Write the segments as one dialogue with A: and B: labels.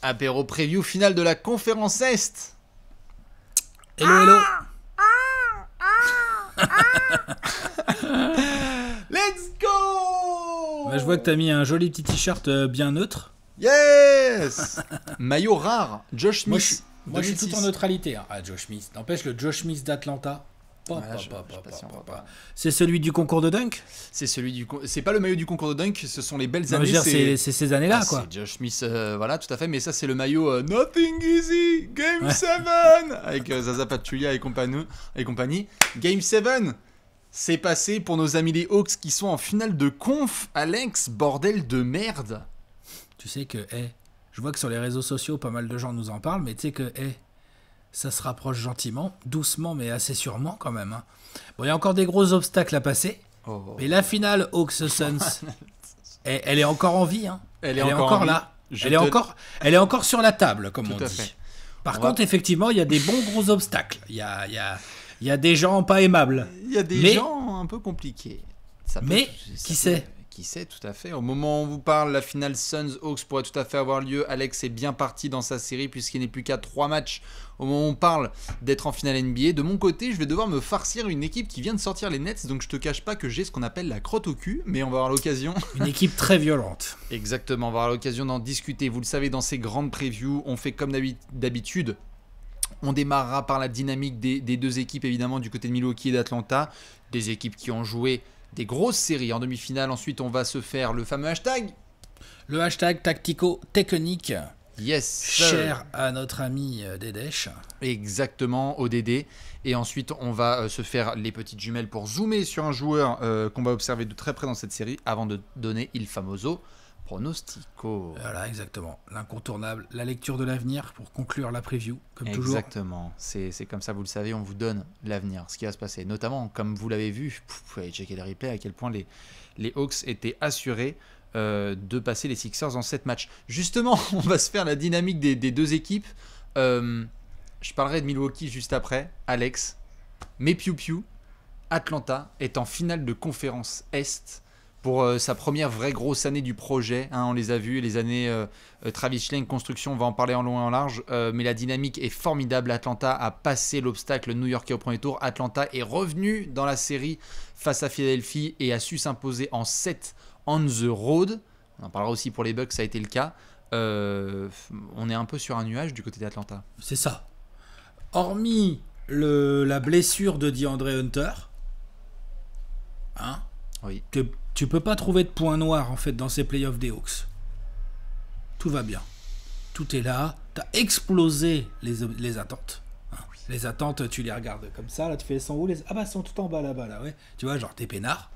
A: Apéro preview finale de la conférence Est.
B: Hello, hello.
A: Let's go.
B: Bah, je vois que t'as mis un joli petit t-shirt bien neutre.
A: Yes. Maillot rare, Josh
B: Moi,
A: Smith.
B: je suis tout
A: 2006.
B: en neutralité. Hein. Ah, Josh Smith. N'empêche, le Josh Smith d'Atlanta.
A: Voilà, je sais pas si on va pas.
B: C'est celui du concours de dunk.
A: C'est c'est pas le maillot du concours de dunk, ce sont les belles
B: Non, je
A: années.
B: veux dire, c'est ces années-là, quoi.
A: C'est Josh Smith, voilà, tout à fait. Mais ça, c'est le maillot Nothing Easy, Game 7 avec Zaza Pachulia et compagnie. Game 7, c'est passé pour nos amis les Hawks qui sont en finale de conf. Alex, bordel de merde.
B: Tu sais que, je vois que sur les réseaux sociaux, pas mal de gens nous en parlent, mais tu sais que, ça se rapproche gentiment, doucement, mais assez sûrement quand même. Hein. Bon, il y a encore des gros obstacles à passer, mais la finale Hawks-Suns, elle est encore en vie. Hein. Elle est encore là. Elle est encore sur la table, comme on dit.
A: Fait.
B: Par contre, effectivement, il y a des bons gros obstacles. Il y a des gens pas aimables.
A: Il y a des gens un peu compliqués.
B: Qui sait ?
A: Qui sait, tout à fait. Au moment où on vous parle, la finale Suns-Hawks pourrait tout à fait avoir lieu. Alex est bien parti dans sa série puisqu'il n'est plus qu'à 3 matchs au moment où on parle d'être en finale NBA. De mon côté, je vais devoir me farcir une équipe qui vient de sortir les Nets, donc je te cache pas que j'ai ce qu'on appelle la crotte au cul, mais on va avoir l'occasion.
B: Une équipe très violente.
A: Exactement, on va avoir l'occasion d'en discuter. Vous le savez, dans ces grandes previews, on fait comme d'habitude. On démarrera par la dynamique des deux équipes, évidemment, du côté de Milwaukee et d'Atlanta. Des équipes qui ont joué des grosses séries en demi-finale. Ensuite, on va se faire le fameux hashtag.
B: Le hashtag tactico-technique.
A: Yes,
B: cher à notre ami Dedesh.
A: Exactement, ODD. Et ensuite, on va se faire les petites jumelles pour zoomer sur un joueur qu'on va observer de très près dans cette série avant de donner il famoso pronostico.
B: Voilà, exactement. L'incontournable, la lecture de l'avenir pour conclure la preview, comme toujours.
A: Exactement. C'est comme ça, vous le savez, on vous donne l'avenir, ce qui va se passer. Notamment, comme vous l'avez vu, vous pouvez checker les replays, à quel point les Hawks étaient assurés de passer les Sixers en 7 matchs. Justement, on va se faire la dynamique des deux équipes. Je parlerai de Milwaukee juste après, Alex. Mais Piu Piu, Atlanta est en finale de conférence Est pour sa première vraie grosse année du projet. Hein, on les a vus, les années Travis Schlenk, construction, on va en parler en long et en large. Mais la dynamique est formidable. Atlanta a passé l'obstacle new-yorkais au premier tour. Atlanta est revenu dans la série face à Philadelphie et a su s'imposer en 7 on the road. On en parlera aussi pour les Bucks, ça a été le cas. On est un peu sur un nuage du côté d'Atlanta.
B: C'est ça. Hormis la blessure de DeAndre Hunter, hein,
A: oui.
B: Tu peux pas trouver de point noir en fait dans ces playoffs des Hawks. Tout va bien. Tout est là. T'as explosé les attentes. Hein. Les attentes, tu les regardes comme ça. Là, tu fais, elles sont où les... Ah bah, elles sont tout en bas là-bas. Là, ouais. Tu vois, genre, t'es peinard.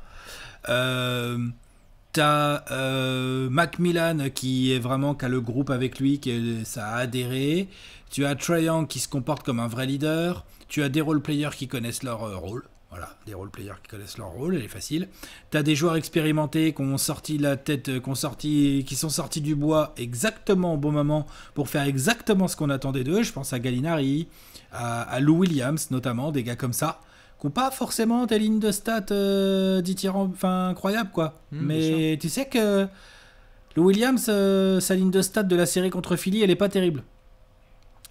B: T'as Macmillan qui a le groupe avec lui, ça a adhéré. Tu as Trae Young qui se comporte comme un vrai leader. Tu as des role-players qui connaissent leur rôle. Voilà, des role-players qui connaissent leur rôle, elle est facile. T'as des joueurs expérimentés qui ont sorti la tête, qui sont sortis du bois exactement au bon moment pour faire exactement ce qu'on attendait d'eux. Je pense à Gallinari, à Lou Williams notamment, des gars comme ça, qui n'ont pas forcément des lignes de stats dithyrambiques, enfin incroyables quoi. Mais tu sais que Lou Williams, sa ligne de stats de la série contre Philly, elle est pas terrible.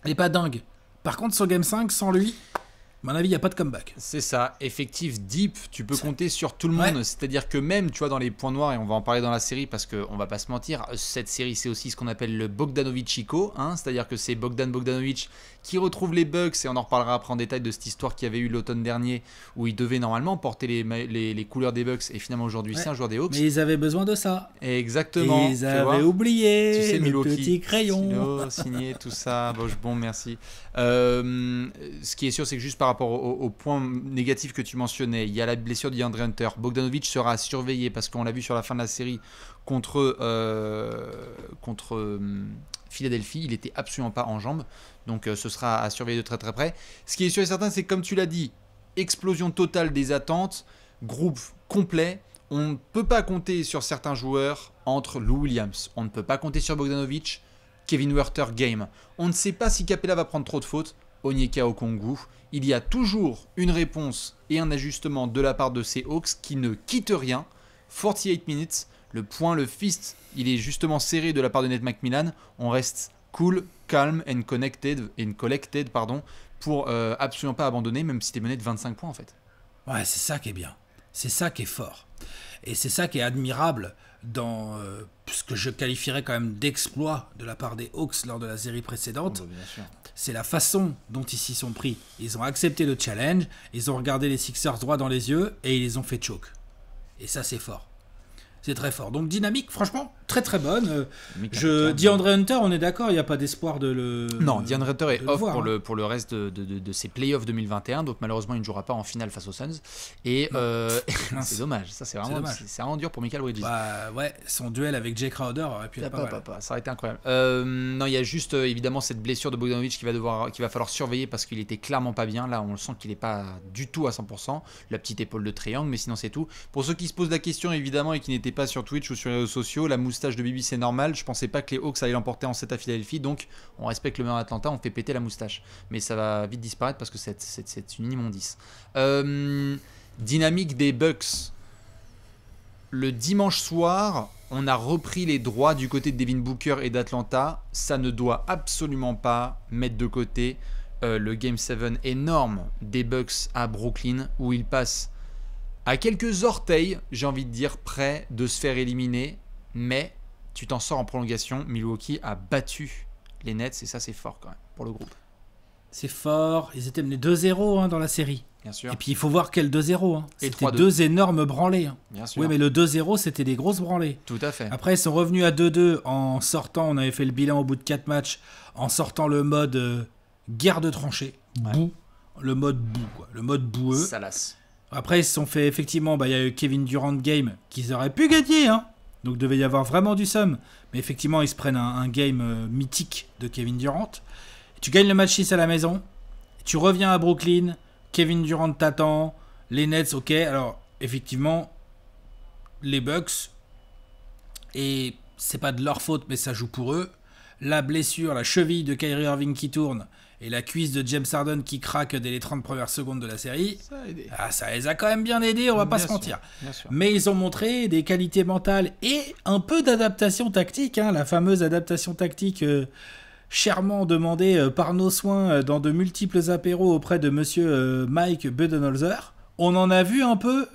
B: Elle est pas dingue. Par contre, son Game 5, sans lui, à mon avis, il n'y a pas de comeback.
A: C'est ça, effectif deep, tu peux compter sur tout le monde. Ouais. C'est-à-dire que même, tu vois, dans les points noirs, et on va en parler dans la série parce qu'on va pas se mentir, cette série, c'est aussi ce qu'on appelle le Bogdanovic-Chico. Hein, c'est-à-dire que c'est Bogdanovic qui retrouve les Bucks, et on en reparlera après en détail de cette histoire qu'il y avait eu l'automne dernier, où il devait normalement porter les couleurs des Bucks, et finalement aujourd'hui, c'est un joueur des Hawks.
B: Mais ils avaient besoin de ça.
A: Exactement.
B: Ils avaient oublié,
A: tu sais,
B: le petit crayon.
A: Signé, tout ça. Bon, merci. Ce qui est sûr, c'est que juste par rapport au point négatif que tu mentionnais, il y a la blessure de DeAndre Hunter. Bogdanovic sera surveillé parce qu'on l'a vu sur la fin de la série contre Philadelphie. Il était absolument pas en jambes, donc ce sera à surveiller de très très près. Ce qui est sûr et certain, c'est que comme tu l'as dit, explosion totale des attentes, groupe complet. On ne peut pas compter sur certains joueurs entre Lou Williams, on ne peut pas compter sur Bogdanovic, Kevin Huerter game. On ne sait pas si Capella va prendre trop de fautes. Onyeka Okongwu, il y a toujours une réponse et un ajustement de la part de ces Hawks qui ne quittent rien. 48 minutes, le point, le fist, il est justement serré de la part de Nate McMillan. On reste cool, calm and collected pour absolument pas abandonner, même si t'es mené de 25 points en fait.
B: Ouais, c'est ça qui est bien. C'est ça qui est fort. Et c'est ça qui est admirable dans ce que je qualifierais quand même d'exploit de la part des Hawks lors de la série précédente.
A: Oh, bah, bien sûr.
B: C'est la façon dont ils s'y sont pris. Ils ont accepté le challenge, ils ont regardé les Sixers droit dans les yeux et ils les ont fait choke. Et ça, c'est fort. C'est très fort. Donc dynamique, franchement, très très bonne. DeAndre Hunter, on est d'accord, il n'y a pas d'espoir de le...
A: Non, DeAndre Hunter est off
B: voir,
A: pour le reste de ses playoffs 2021, donc malheureusement il ne jouera pas en finale face aux Suns. Et c'est dommage, ça c'est vraiment dur pour Mikal Bridges.
B: Bah ouais, son duel avec Jay Crowder aurait pu être pas mal.
A: Ça aurait été incroyable. Non, il y a juste évidemment cette blessure de Bogdanovic qu'il va falloir surveiller parce qu'il était clairement pas bien. Là, on le sent qu'il n'est pas du tout à 100%. La petite épaule de triangle, mais sinon c'est tout. Pour ceux qui se posent la question évidemment et qui n'étaient pas sur Twitch ou sur les réseaux sociaux, la moustache de Bibi c'est normal. Je pensais pas que les Hawks allaient l'emporter en 7 à Philadelphie, donc on respecte le meilleur Atlanta, on fait péter la moustache. Mais ça va vite disparaître parce que c'est une immondice. Dynamique des Bucks. Le dimanche soir, on a repris les droits du côté de Devin Booker et d'Atlanta. Ça ne doit absolument pas mettre de côté le Game 7 énorme des Bucks à Brooklyn, où ils passent à quelques orteils, j'ai envie de dire, près de se faire éliminer. Mais tu t'en sors en prolongation. Milwaukee a battu les Nets et ça, c'est fort quand même pour le groupe.
B: C'est fort. Ils étaient menés 2-0 dans la série.
A: Bien sûr.
B: Et puis il faut voir quel 2-0. C'était
A: 3-2.
B: 2 énormes branlées.
A: Bien sûr.
B: Oui, mais le 2-0, c'était des grosses branlées.
A: Tout à fait.
B: Après, ils sont revenus à 2-2 en sortant. On avait fait le bilan au bout de 4 matchs. En sortant le mode guerre de tranchées.
A: Ouais.
B: Boue. Le mode boue, quoi. Le mode boueux.
A: Salace.
B: Après, ils se sont fait effectivement. Il y a eu Kevin Durant game qu'ils auraient pu gagner. Donc, devait y avoir vraiment du somme. Mais effectivement, ils se prennent un game mythique de Kevin Durant. Tu gagnes le match 6 à la maison. Tu reviens à Brooklyn. Kevin Durant t'attend. Les Nets, ok. Alors, effectivement, les Bucks. Et c'est pas de leur faute, mais ça joue pour eux. La blessure, la cheville de Kyrie Irving qui tourne. Et la cuisse de James Harden qui craque dès les 30 premières secondes de la série.
A: Ça a aidé.
B: Ça les a quand même bien aidés, on va pas se mentir. Mais ils ont montré des qualités mentales et un peu d'adaptation tactique. La fameuse adaptation tactique chèrement demandée par nos soins dans de multiples apéros auprès de monsieur Mike Budenholzer. On en a vu un peu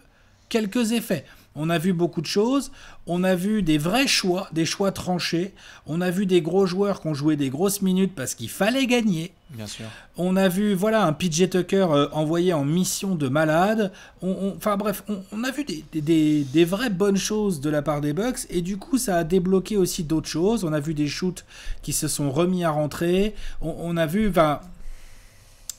B: quelques effets. On a vu beaucoup de choses, on a vu des vrais choix, des choix tranchés, on a vu des gros joueurs qui ont joué des grosses minutes parce qu'il fallait gagner.
A: Bien sûr.
B: On a vu un PJ Tucker envoyé en mission de malade. Enfin bref, on a vu des vraies bonnes choses de la part des Bucks et du coup ça a débloqué aussi d'autres choses. On a vu des shoots qui se sont remis à rentrer. On a vu...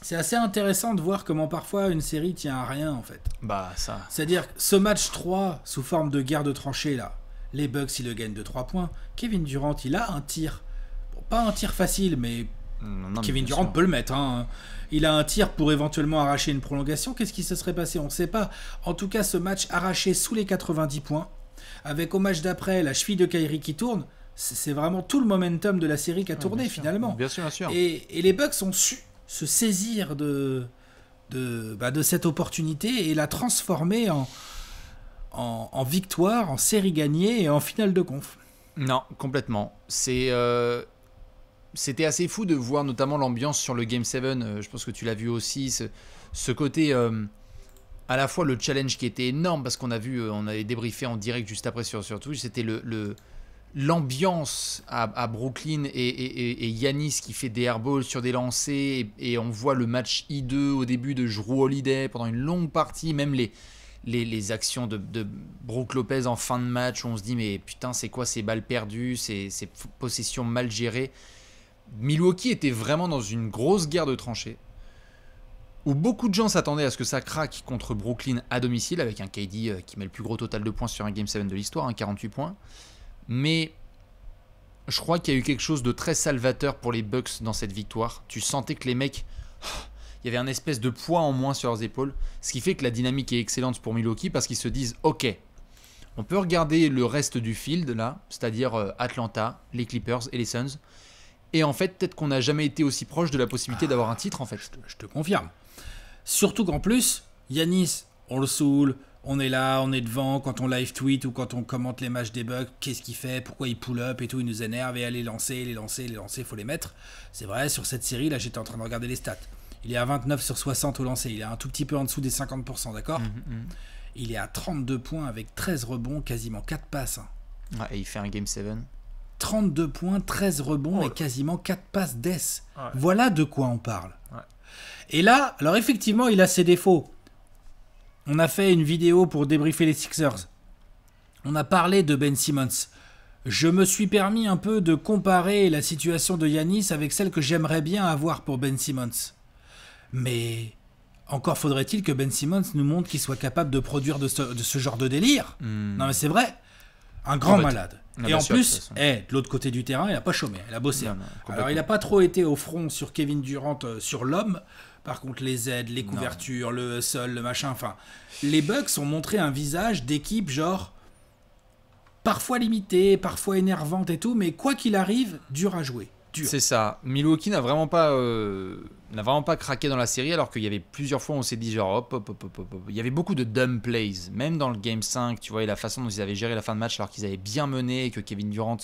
B: C'est assez intéressant de voir comment parfois une série tient à rien en fait.
A: Bah ça.
B: C'est-à-dire que ce match 3 sous forme de guerre de tranchées là, les Bucks ils le gagnent de 3 points. Kevin Durant il a un tir. Bon, pas un tir facile mais Kevin Durant peut le mettre. Il a un tir pour éventuellement arracher une prolongation. Qu'est-ce qui se serait passé? On ne sait pas. En tout cas ce match arraché sous les 90 points. Avec au match d'après la cheville de Kyrie qui tourne. C'est vraiment tout le momentum de la série qui a tourné finalement.
A: Bien sûr, bien sûr.
B: Et les Bucks ont su se saisir de cette opportunité et la transformer en victoire, en série gagnée et en finale de conf.
A: Non, complètement. C'était assez fou de voir notamment l'ambiance sur le Game 7. Je pense que tu l'as vu aussi. Ce côté, à la fois le challenge qui était énorme parce qu'on avait débriefé en direct juste après sur Twitch. C'était l'ambiance à Brooklyn et Giannis qui fait des airballs sur des lancers et on voit le match I2 au début de Jrue Holiday pendant une longue partie, même les actions de Brook Lopez en fin de match où on se dit mais putain c'est quoi ces balles perdues, ces possessions mal gérées. Milwaukee était vraiment dans une grosse guerre de tranchées où beaucoup de gens s'attendaient à ce que ça craque contre Brooklyn à domicile avec un KD qui met le plus gros total de points sur un Game 7 de l'histoire, 48 points. Mais je crois qu'il y a eu quelque chose de très salvateur pour les Bucks dans cette victoire. Tu sentais que les mecs, il y avait un espèce de poids en moins sur leurs épaules, ce qui fait que la dynamique est excellente pour Milwaukee parce qu'ils se disent ok, on peut regarder le reste du field là, c'est-à-dire Atlanta, les Clippers et les Suns, et en fait peut-être qu'on n'a jamais été aussi proche de la possibilité d'avoir un titre en fait.
B: Je te confirme. Surtout qu'en plus, Giannis, on le saoule, On est là, on est devant, quand on live tweet ou quand on commente les matchs des Bucks, qu'est-ce qu'il fait, pourquoi il pull up et tout, il nous énerve et les lancer, faut les mettre. C'est vrai, sur cette série, là j'étais en train de regarder les stats. Il est à 29 sur 60 au lancer, il est un tout petit peu en dessous des 50%, d'accord. Il est à 32 points avec 13 rebonds, quasiment 4 passes.
A: Ouais, et il fait un Game 7.
B: 32 points, 13 rebonds et quasiment 4 passes d'ess. Voilà de quoi on parle.
A: Ouais.
B: Et là, alors effectivement, il a ses défauts. On a fait une vidéo pour débriefer les Sixers. On a parlé de Ben Simmons. Je me suis permis un peu de comparer la situation de Giannis avec celle que j'aimerais bien avoir pour Ben Simmons. Mais encore faudrait-il que Ben Simmons nous montre qu'il soit capable de produire de ce genre de délire. Non mais c'est vrai. Un grand malade. Et en plus, de l'autre côté du terrain, il n'a pas chômé, il a bossé. Non, alors il n'a pas trop été au front sur Kevin Durant, sur l'homme. Par contre, les aides, les couvertures, le hustle, le machin, enfin... Les Bucks ont montré un visage d'équipe genre... Parfois limité, parfois énervante et tout, mais quoi qu'il arrive, dur à jouer. Dur.
A: C'est ça. Milwaukee n'a vraiment pas craqué dans la série, alors qu'il y avait plusieurs fois où on s'est dit genre hop. Il y avait beaucoup de dumb plays, même dans le Game 5, tu vois, et la façon dont ils avaient géré la fin de match alors qu'ils avaient bien mené et que Kevin Durant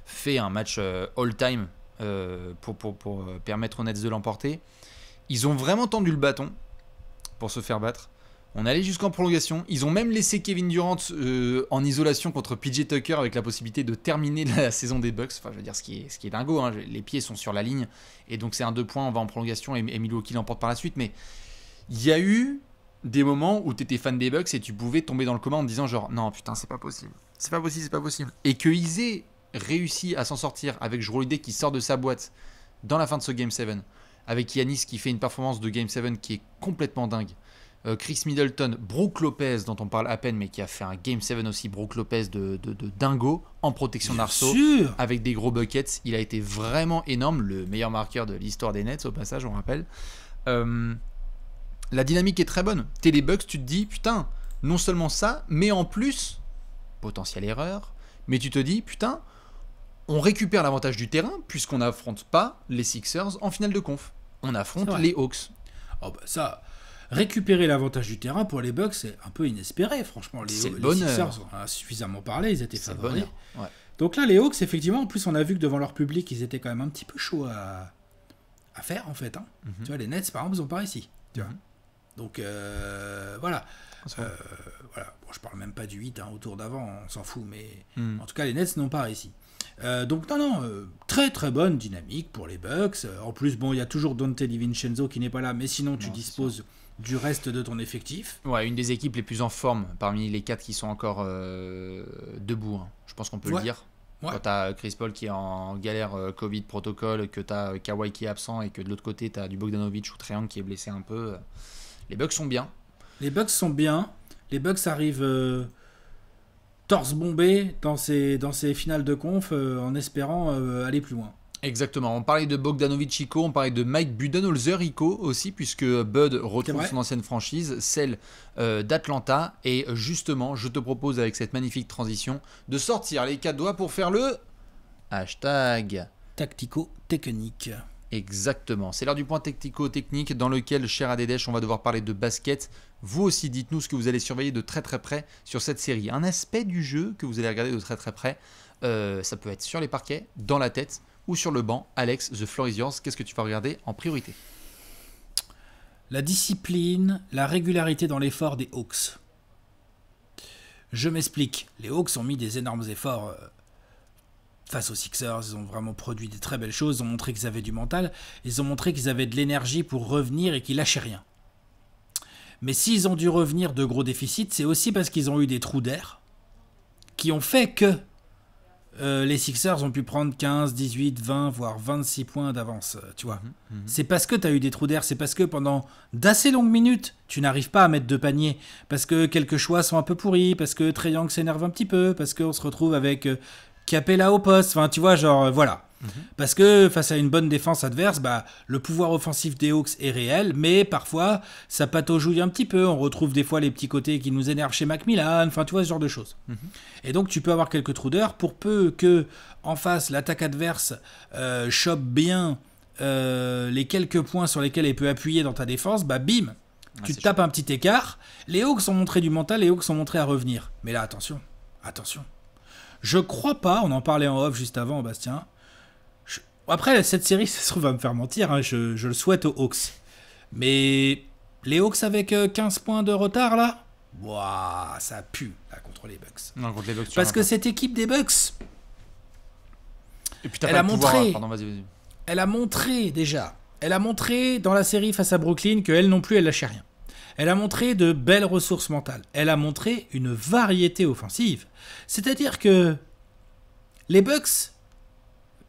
A: fait un match all-time pour permettre aux Nets de l'emporter. Ils ont vraiment tendu le bâton pour se faire battre. On allait jusqu'en prolongation. Ils ont même laissé Kevin Durant en isolation contre PJ Tucker avec la possibilité de terminer la saison des Bucks. Enfin, je veux dire, ce qui est dingo. Hein. Les pieds sont sur la ligne. Et donc, c'est un 2 points. On va en prolongation et Milwaukee l'emporte par la suite. Mais il y a eu des moments où tu étais fan des Bucks et tu pouvais tomber dans le coma en te disant genre, non, putain, c'est pas possible. C'est pas possible. Et qu'ils aient réussi à s'en sortir avec Jrue Holiday qui sort de sa boîte dans la fin de ce Game 7. Avec Giannis qui fait une performance de Game 7 qui est complètement dingue. Chris Middleton, Brook Lopez dont on parle à peine mais qui a fait un Game 7 aussi, Brook Lopez de dingo en protection d'arceau avec des gros buckets. Il a été vraiment énorme, le meilleur marqueur de l'histoire des Nets au passage, on rappelle. La dynamique est très bonne. T'es les Bucks, tu te dis putain, non seulement ça, mais en plus, potentielle erreur, mais tu te dis putain, on récupère l'avantage du terrain puisqu'on n'affronte pas les Sixers en finale de conf. On affronte les Hawks.
B: Oh bah ça, récupérer l'avantage du terrain pour les Bucks, c'est un peu inespéré, franchement. Les Sixers, on a suffisamment parlé, ils étaient favoris. Ouais. Donc là, les Hawks, effectivement, en plus, on a vu que devant leur public, ils étaient quand même un petit peu chauds à faire, en fait. Hein. Tu vois, les Nets, par exemple, ils n'ont pas réussi. Tu vois. Donc, voilà. Voilà. Bon, je parle même pas du 8, hein, au tour d'avant, on s'en fout, mais en tout cas, les Nets n'ont pas réussi. Donc très très bonne dynamique pour les Bucks. En plus, bon, il y a toujours Dante DiVincenzo qui n'est pas là, mais sinon tu disposes du reste de ton effectif. Ouais,
A: une des équipes les plus en forme parmi les 4 qui sont encore debout. Hein. Je pense qu'on peut le dire. Ouais. Quand tu as Chris Paul qui est en galère Covid protocole, que tu as Kawhi qui est absent et que de l'autre côté tu as du Bogdanovic ou Trae Young qui est blessé un peu. Les Bucks sont bien.
B: Les Bucks arrivent torse bombé dans ces finales de conf en espérant aller plus loin.
A: Exactement, on parlait de Bogdanovic Ico, on parlait de Mike Budenholzer Ico aussi, puisque Bud retrouve son ancienne franchise, celle d'Atlanta. Et justement, je te propose avec cette magnifique transition de sortir les 4 doigts pour faire le hashtag
B: tactico-technique.
A: Exactement, c'est l'heure du point tactico-technique dans lequel, cher Adédèche, on va devoir parler de basket. Vous aussi, dites-nous ce que vous allez surveiller de très très près sur cette série. Un aspect du jeu que vous allez regarder de très très près, ça peut être sur les parquets, dans la tête ou sur le banc. Alex, the floor is yours. Qu'est-ce que tu vas regarder en priorité ?
B: La discipline, la régularité dans l'effort des Hawks. Je m'explique. Les Hawks ont mis des énormes efforts face aux Sixers. Ils ont vraiment produit des très belles choses. Ils ont montré qu'ils avaient du mental. Ils ont montré qu'ils avaient de l'énergie pour revenir et qu'ils lâchaient rien. Mais s'ils ont dû revenir de gros déficits, c'est aussi parce qu'ils ont eu des trous d'air qui ont fait que les Sixers ont pu prendre 15, 18, 20, voire 26 points d'avance, tu vois. C'est parce que tu as eu des trous d'air, c'est parce que pendant d'assez longues minutes, tu n'arrives pas à mettre de panier, parce que quelques choix sont un peu pourris, parce que Trae Young s'énerve un petit peu, parce qu'on se retrouve avec Capella au poste, enfin tu vois, genre voilà. Parce que face à une bonne défense adverse, le pouvoir offensif des Hawks est réel, mais parfois ça pataugouille un petit peu. On retrouve des fois les petits côtés qui nous énervent chez Macmillan, enfin tu vois ce genre de choses. Et donc tu peux avoir quelques trous d'air pour peu que en face l'attaque adverse chope bien les quelques points sur lesquels elle peut appuyer dans ta défense, bim, Tu te tapes un petit écart. Les Hawks ont montré du mental, les Hawks ont montré à revenir. Mais là, attention. Je crois pas, on en parlait en off juste avant, Bastien. Après, cette série, ça se trouve, va me faire mentir. Hein, je le souhaite aux Hawks. Mais les Hawks avec 15 points de retard, là, ouah, ça pue là, contre les Bucks.
A: Non, contre les Bucks.
B: Parce que cette équipe des Bucks,
A: et puis elle a montré. Pardon, vas-y.
B: Elle a montré déjà. Elle a montré dans la série face à Brooklyn qu'elle non plus, elle lâchait rien. Elle a montré de belles ressources mentales. Elle a montré une variété offensive. C'est-à-dire que les Bucks,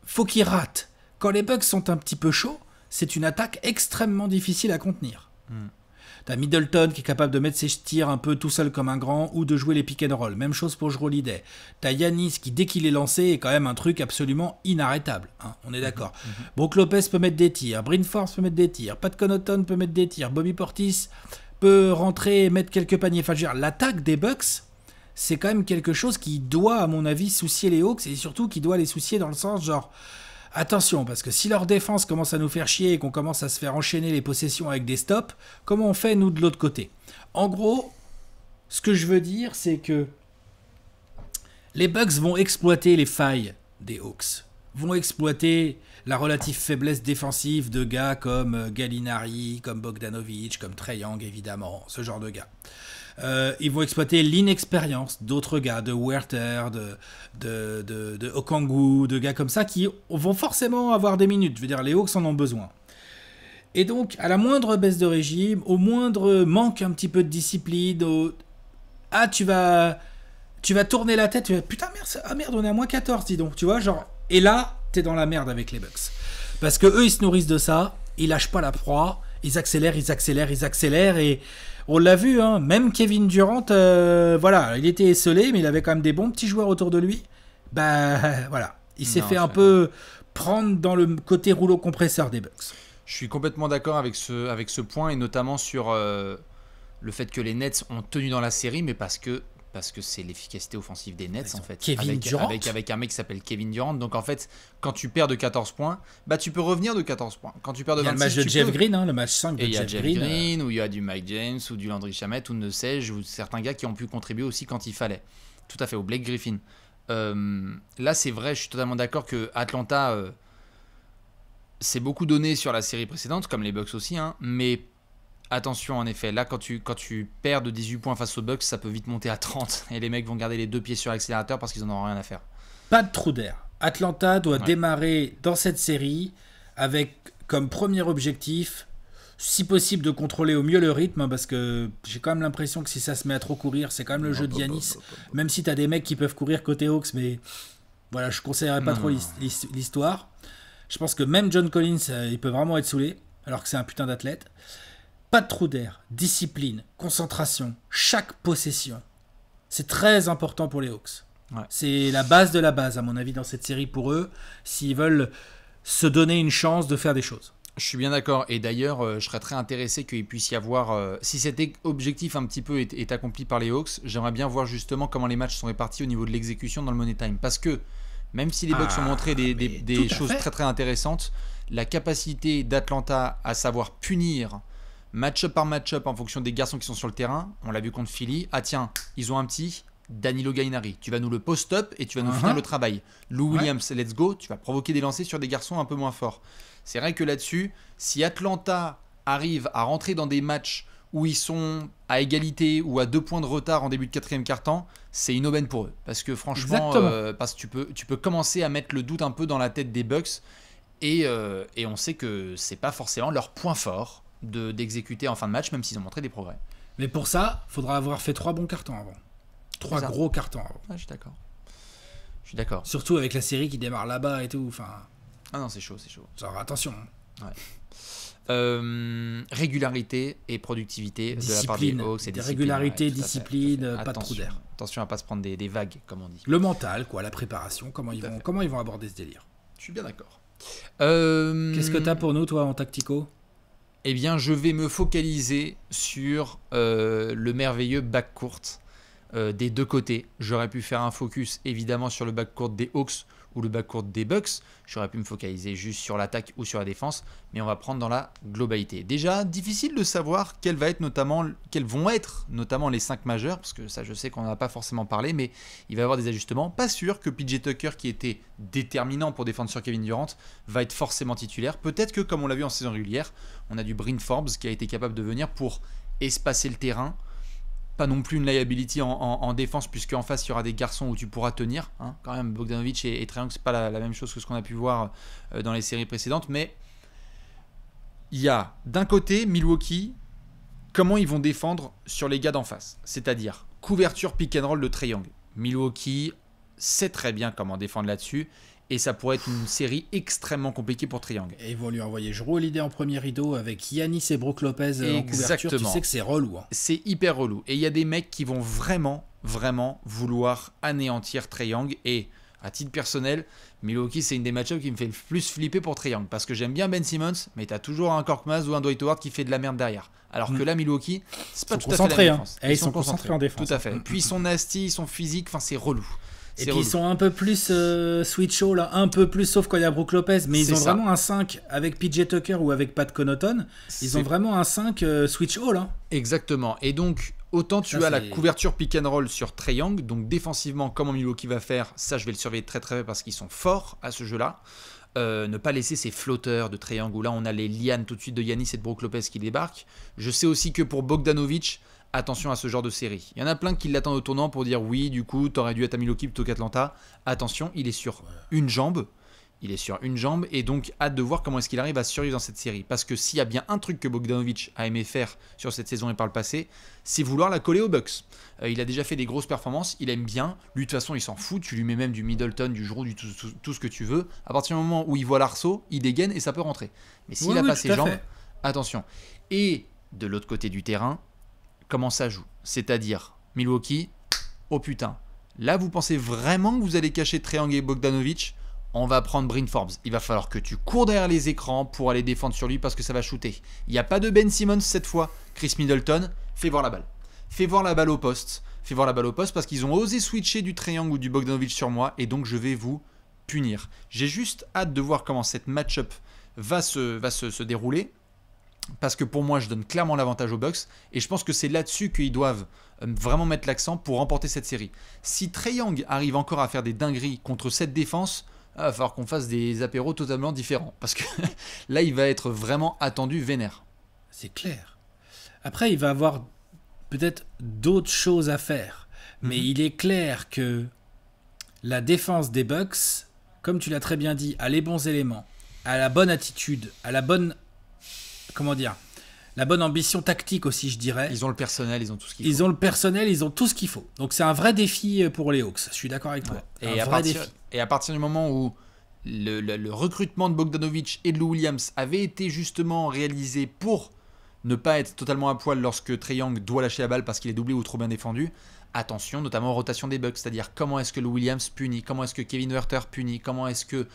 B: faut qu'ils ratent. Quand les Bucks sont un petit peu chauds, c'est une attaque extrêmement difficile à contenir. T'as Middleton qui est capable de mettre ses tirs un peu tout seul comme un grand ou de jouer les pick and roll. Même chose pour Jrue Holiday. T'as Giannis qui, dès qu'il est lancé, est quand même un truc absolument inarrêtable. Hein, on est d'accord. Brook Lopez peut mettre des tirs. Bryn Forbes peut mettre des tirs. Pat Connaughton peut mettre des tirs. Bobby Portis peut rentrer et mettre quelques paniers. Enfin, je veux dire, l'attaque des Bucks, c'est quand même quelque chose qui doit, à mon avis, soucier les Hawks et surtout qui doit les soucier dans le sens genre... Attention, parce que si leur défense commence à nous faire chier et qu'on commence à se faire enchaîner les possessions avec des stops, comment on fait, nous, de l'autre côté? En gros, ce que je veux dire, c'est que les Bucks vont exploiter les failles des Hawks, vont exploiter la relative faiblesse défensive de gars comme Gallinari, comme Bogdanovic, comme Trae Young, évidemment, ce genre de gars. Ils vont exploiter l'inexpérience d'autres gars, de Werther, de Okongwu, de gars comme ça qui vont forcément avoir des minutes. Je veux dire, les Hawks en ont besoin. Et donc, à la moindre baisse de régime, au moindre manque un petit peu de discipline, tu vas tourner la tête, tu vas putain merde, on est à moins 14, dis donc, tu vois, genre, et là, t'es dans la merde avec les Bucks. Parce que eux, ils se nourrissent de ça, ils lâchent pas la proie, ils accélèrent, et on l'a vu, hein, même Kevin Durant, voilà, il était esselé, mais il avait quand même des bons petits joueurs autour de lui. Bah, voilà, il s'est fait un peu prendre dans le côté rouleau compresseur des Bucks.
A: Je suis complètement d'accord avec ce point, et notamment sur le fait que les Nets ont tenu dans la série, mais parce que c'est l'efficacité offensive des Nets, en fait.
B: Kevin Durant.
A: Avec un mec qui s'appelle Kevin Durant. Donc, en fait, quand tu perds de 14 points, bah, tu peux revenir de 14 points. Quand tu perds de 26,
B: il y a le match de Jeff Green, hein, le match 5 de
A: Jeff Green. Et il y a Jeff Green,
B: où
A: il y a du Mike James, ou du Landry Shamet, ou ne sais-je, ou certains gars qui ont pu contribuer aussi quand il fallait. Tout à fait, au Blake Griffin. Là, c'est vrai, je suis totalement d'accord que Atlanta s'est beaucoup donné sur la série précédente, comme les Bucks aussi, hein, mais attention, en effet, là, quand tu perds de 18 points face aux Bucks, ça peut vite monter à 30. Et les mecs vont garder les deux pieds sur l'accélérateur parce qu'ils n'en auront rien à faire.
B: Pas de trou d'air. Atlanta doit démarrer dans cette série avec comme premier objectif, si possible, de contrôler au mieux le rythme, parce que j'ai quand même l'impression que si ça se met à trop courir, c'est quand même le jeu de Giannis. Même si tu as des mecs qui peuvent courir côté Hawks, mais voilà, je ne conseillerais pas trop l'histoire. Je pense que même John Collins, il peut vraiment être saoulé, alors que c'est un putain d'athlète. Pas de trou d'air, discipline, concentration, chaque possession. C'est très important pour les Hawks. Ouais. C'est la base de la base, à mon avis, dans cette série pour eux, s'ils veulent se donner une chance de faire des choses.
A: Je suis bien d'accord. Et d'ailleurs, je serais très intéressé qu'il puisse y avoir... si cet objectif un petit peu est accompli par les Hawks, j'aimerais bien voir justement comment les matchs sont répartis au niveau de l'exécution dans le Money Time. Parce que, même si les Bucks ont montré des choses très très intéressantes, la capacité d'Atlanta à savoir punir match-up par match-up en fonction des garçons qui sont sur le terrain, on l'a vu contre Philly. Ah tiens, ils ont un petit Danilo Gallinari. Tu vas nous le post-up et tu vas nous finir le travail. Lou Williams, let's go. Tu vas provoquer des lancers sur des garçons un peu moins forts. C'est vrai que là-dessus, si Atlanta arrive à rentrer dans des matchs où ils sont à égalité ou à 2 points de retard en début de quatrième quart-temps, c'est une aubaine pour eux. Parce que franchement, parce que tu peux commencer à mettre le doute un peu dans la tête des Bucks et on sait que c'est pas forcément leur point fort d'exécuter en fin de match, même s'ils ont montré des progrès.
B: Mais pour ça, il faudra avoir fait 3 bons cartons avant. 3 gros cartons avant.
A: Ouais, je suis d'accord.
B: Surtout avec la série qui démarre là-bas et tout. Enfin.
A: Ah non, c'est chaud.
B: Genre, attention.
A: Ouais. Régularité et productivité
B: discipline,
A: de la part des Hawks.
B: Régularité, discipline, pas de trou d'air.
A: Attention à pas se prendre des vagues, comme on dit.
B: Le mental, quoi, la préparation, comment ils vont aborder ce délire.
A: Je suis bien d'accord.
B: Qu'est-ce que t'as pour nous, toi, en tactico ?
A: Eh bien, je vais me focaliser sur le merveilleux backcourt des deux côtés. J'aurais pu faire un focus, évidemment, sur le backcourt des Hawks, ou le backcourt des Bucks. J'aurais pu me focaliser juste sur l'attaque ou sur la défense, mais on va prendre dans la globalité. Déjà, difficile de savoir quels vont être notamment les 5 majeurs, parce que ça je sais qu'on n'en a pas forcément parlé, mais il va y avoir des ajustements. Pas sûr que PJ Tucker, qui était déterminant pour défendre sur Kevin Durant, va être forcément titulaire. Peut-être que, comme on l'a vu en saison régulière, on a du Bryn Forbes qui a été capable de venir pour espacer le terrain. Pas non plus une liability en défense, puisque en face il y aura des garçons où tu pourras tenir. Hein. Quand même, Bogdanovic et Trae Young, c'est pas la même chose que ce qu'on a pu voir dans les séries précédentes. Mais il y a d'un côté Milwaukee, comment ils vont défendre sur les gars d'en face. C'est-à-dire couverture pick and roll de Trae Young. Milwaukee sait très bien comment défendre là-dessus. Et ça pourrait être une série extrêmement compliquée pour Trae Young.
B: Et ils vont lui envoyer Jrue Holiday en premier rideau avec Giannis et Brook Lopez en couverture. Tu sais que c'est relou. Hein.
A: C'est hyper relou. Et il y a des mecs qui vont vraiment vouloir anéantir Trae Young. Et à titre personnel, Milwaukee, c'est une des match-ups qui me fait le plus flipper pour Trae Young. Parce que j'aime bien Ben Simmons, mais t'as toujours un Korkmaz ou un Dwight Howard qui fait de la merde derrière. Alors que là, Milwaukee, c'est pas tout à fait la même défense.
B: Ils sont concentrés en défense.
A: Tout à fait. Puis ils sont nasty, ils sont physiques, enfin c'est relou.
B: Et puis ils sont un peu plus switch-all, là, un peu plus, sauf quand il y a Brook Lopez, mais ils ont vraiment un 5 avec PJ Tucker ou avec Pat Connaughton. Ils ont vraiment un 5 switch-all. Hein.
A: Exactement. Et donc, autant tu as la couverture pick and roll sur Trae Young, donc défensivement, comment Milwaukee va faire, ça je vais le surveiller très très bien parce qu'ils sont forts à ce jeu-là. Ne pas laisser ces flotteurs de Trae Young où là on a les lianes tout de suite de Giannis et de Brook Lopez qui débarquent. Je sais aussi que pour Bogdanovic, attention à ce genre de série. Il y en a plein qui l'attendent au tournant pour dire oui, du coup, t'aurais dû être à Milwaukee plutôt qu'Atlanta. Attention, il est sur une jambe. Il est sur une jambe et donc hâte de voir comment est-ce qu'il arrive à survivre dans cette série. Parce que s'il y a bien un truc que Bogdanovic a aimé faire sur cette saison et par le passé, c'est vouloir la coller aux Bucks. Il a déjà fait des grosses performances, il aime bien. Lui, de toute façon, il s'en fout. Tu lui mets même du Middleton, du Jrue, du tout ce que tu veux. À partir du moment où il voit l'arceau, il dégaine et ça peut rentrer. Mais s'il n'a pas ses jambes, attention. Et de l'autre côté du terrain, comment ça joue? C'est-à-dire, Milwaukee, oh putain. Là, vous pensez vraiment que vous allez cacher Trae Young et Bogdanovic? On va prendre Bryn Forbes. Il va falloir que tu cours derrière les écrans pour aller défendre sur lui parce que ça va shooter. Il n'y a pas de Ben Simmons cette fois. Chris Middleton, fais voir la balle. Fais voir la balle au poste. Fais voir la balle au poste parce qu'ils ont osé switcher du Trae Young ou du Bogdanovic sur moi et donc je vais vous punir. J'ai juste hâte de voir comment cette match-up va se dérouler. Parce que pour moi, je donne clairement l'avantage aux Bucks. Et je pense que c'est là-dessus qu'ils doivent vraiment mettre l'accent pour remporter cette série. Si Trae Young arrive encore à faire des dingueries contre cette défense, il va falloir qu'on fasse des apéros totalement différents. Parce que là, il va être vraiment attendu vénère.
B: C'est clair. Après, il va avoir peut-être d'autres choses à faire. Mais il est clair que la défense des Bucks, comme tu l'as très bien dit, a les bons éléments, a la bonne attitude, a la bonne... Comment dire, la bonne ambition tactique aussi, je dirais.
A: Ils ont le personnel, ils ont tout ce qu'il faut.
B: Ils ont le personnel, ils ont tout ce qu'il faut. Donc c'est un vrai défi pour les Hawks. Je suis d'accord avec toi.
A: Ouais. Et à partir du moment où le recrutement de Bogdanovic et de Lou Williams avait été justement réalisé pour ne pas être totalement à poil lorsque Trae Young doit lâcher la balle parce qu'il est doublé ou trop bien défendu, attention notamment aux rotations des Bucks, c'est-à-dire comment est-ce que Lou Williams punit, comment est-ce que Kevin Huerter punit, comment est-ce que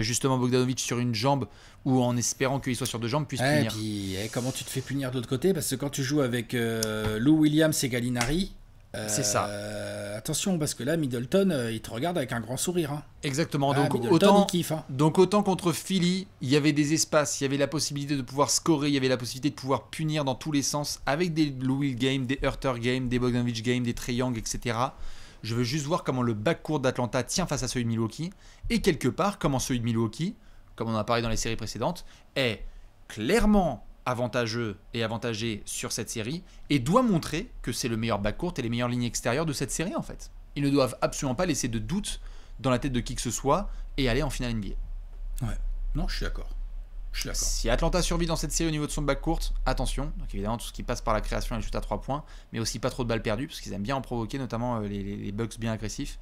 A: justement Bogdanovic sur une jambe ou en espérant qu'il soit sur deux jambes puisse punir.
B: Et puis comment tu te fais punir de l'autre côté, parce que quand tu joues avec Lou Williams et Gallinari,
A: c'est ça.
B: Attention, parce que là, Middleton, il te regarde avec un grand sourire. Hein.
A: Exactement. Donc,
B: Middleton, il kiffe, hein.
A: Donc autant contre Philly, il y avait des espaces, il y avait la possibilité de pouvoir scorer, il y avait la possibilité de pouvoir punir dans tous les sens, avec des Lou Will games, des Huerter games, des Bogdanovic games, des Trae Young, etc. Je veux juste voir comment le backcourt d'Atlanta tient face à celui de Milwaukee, et quelque part, comment celui de Milwaukee, comme on en a parlé dans les séries précédentes, est clairement avantageux et avantagé sur cette série et doit montrer que c'est le meilleur backcourt et les meilleures lignes extérieures de cette série en fait. Ils ne doivent absolument pas laisser de doute dans la tête de qui que ce soit et aller en finale NBA.
B: Ouais, non, je suis d'accord.
A: Si Atlanta survit dans cette série au niveau de son backcourt, attention, donc évidemment tout ce qui passe par la création et le shoot à 3 points, mais aussi pas trop de balles perdues parce qu'ils aiment bien en provoquer, notamment les Bucks bien agressifs.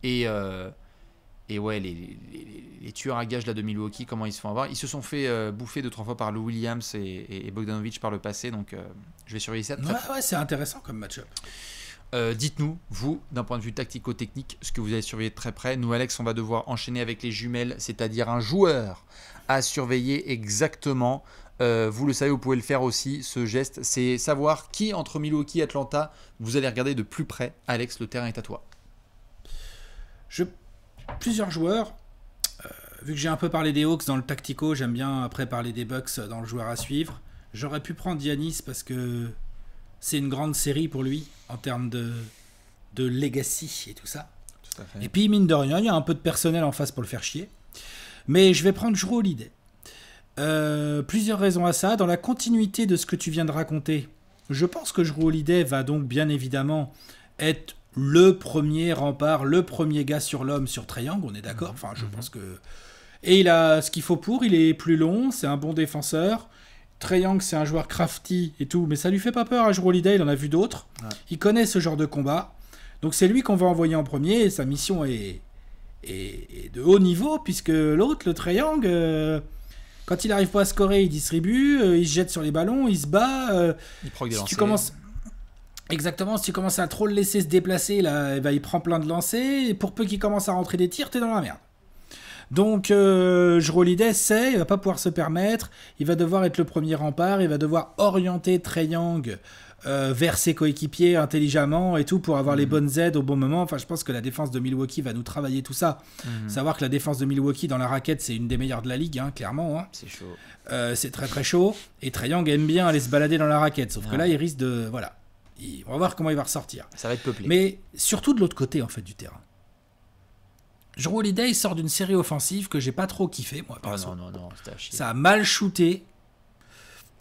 A: Et ouais, les tueurs à gages là de Milwaukee, comment ils se font avoir. Ils se sont fait bouffer 2-3 fois par Lou Williams et Bogdanovic par le passé, donc je vais surveiller ça.
B: Ouais, c'est intéressant comme match-up.
A: Dites-nous, vous, d'un point de vue tactico-technique, ce que vous allez surveiller de très près. Nous, Alex, on va devoir enchaîner avec les jumelles, c'est-à-dire un joueur à surveiller exactement. Vous le savez, vous pouvez le faire aussi, ce geste. C'est savoir qui, entre Milwaukee et Atlanta, vous allez regarder de plus près. Alex, le terrain est à toi.
B: Plusieurs joueurs. vu que j'ai un peu parlé des Hawks dans le tactico, j'aime bien après parler des Bucks dans le joueur à suivre. J'aurais pu prendre Giannis parce que c'est une grande série pour lui en termes de legacy et tout ça.
A: Tout à fait.
B: Et puis, mine de rien, il y a un peu de personnel en face pour le faire chier. Mais je vais prendre Jrue Holiday. Plusieurs raisons à ça. Dans la continuité de ce que tu viens de raconter, je pense que Jrue Holiday va donc bien évidemment être le premier rempart, le premier gars sur l'homme sur Trae Young, on est d'accord. Enfin, je pense que... Et il a ce qu'il faut pour, il est plus long, c'est un bon défenseur. Trae Young, c'est un joueur crafty et tout, mais ça lui fait pas peur à Jrue Holiday, il en a vu d'autres. Ouais. Il connaît ce genre de combat. Donc c'est lui qu'on va envoyer en premier, et sa mission est de haut niveau, puisque l'autre, le Trae Young, quand il n'arrive pas à scorer, il distribue, il se jette sur les ballons, il se bat.
A: Il proc des lancers.
B: Tu commences... Exactement, si tu commences à trop le laisser se déplacer, là, eh ben, il prend plein de lancers, et pour peu qu'il commence à rentrer des tirs, t'es dans la merde. Donc, Jrue Holiday sait, il va pas pouvoir se permettre, il va devoir être le premier rempart, il va devoir orienter Trae Young vers ses coéquipiers intelligemment et tout pour avoir les bonnes aides au bon moment. Enfin, je pense que la défense de Milwaukee va nous travailler tout ça. Savoir que la défense de Milwaukee dans la raquette, c'est une des meilleures de la ligue, hein, clairement. Hein.
A: C'est chaud.
B: C'est très très chaud. Et Trae Young aime bien aller se balader dans la raquette, sauf que là, il risque de... Voilà. On va voir comment il va ressortir.
A: Ça va être peuplé.
B: Mais surtout de l'autre côté, en fait, du terrain. Jrue Holiday sort d'une série offensive que j'ai pas trop kiffé, moi, perso.
A: Non, c'était à chier.
B: Ça a mal shooté.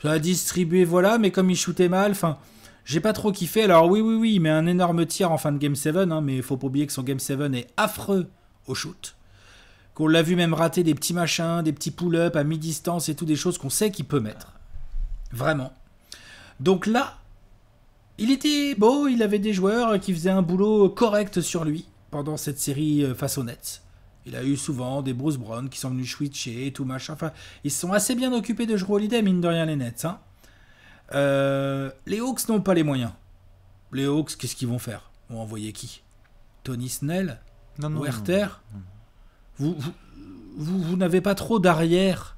B: Ça a distribué, voilà, mais comme il shootait mal, enfin, j'ai pas trop kiffé. Alors oui, il met un énorme tir en fin de Game 7, hein, mais il faut pas oublier que son Game 7 est affreux au shoot. Qu'on l'a vu même rater des petits machins, des petits pull-ups à mi-distance et tout, des choses qu'on sait qu'il peut mettre. Vraiment. Donc là, il était beau, il avait des joueurs qui faisaient un boulot correct sur lui pendant cette série face aux Nets. Il a eu souvent des Bruce Brown qui sont venus switcher et tout machin. Enfin, ils se sont assez bien occupés de Jrue Holiday, mine de rien, les Nets. Hein. Les Hawks n'ont pas les moyens. Les Hawks, qu'est-ce qu'ils vont faire? Ils vont envoyer qui? Tony Snell? Werther? Vous n'avez pas trop d'arrière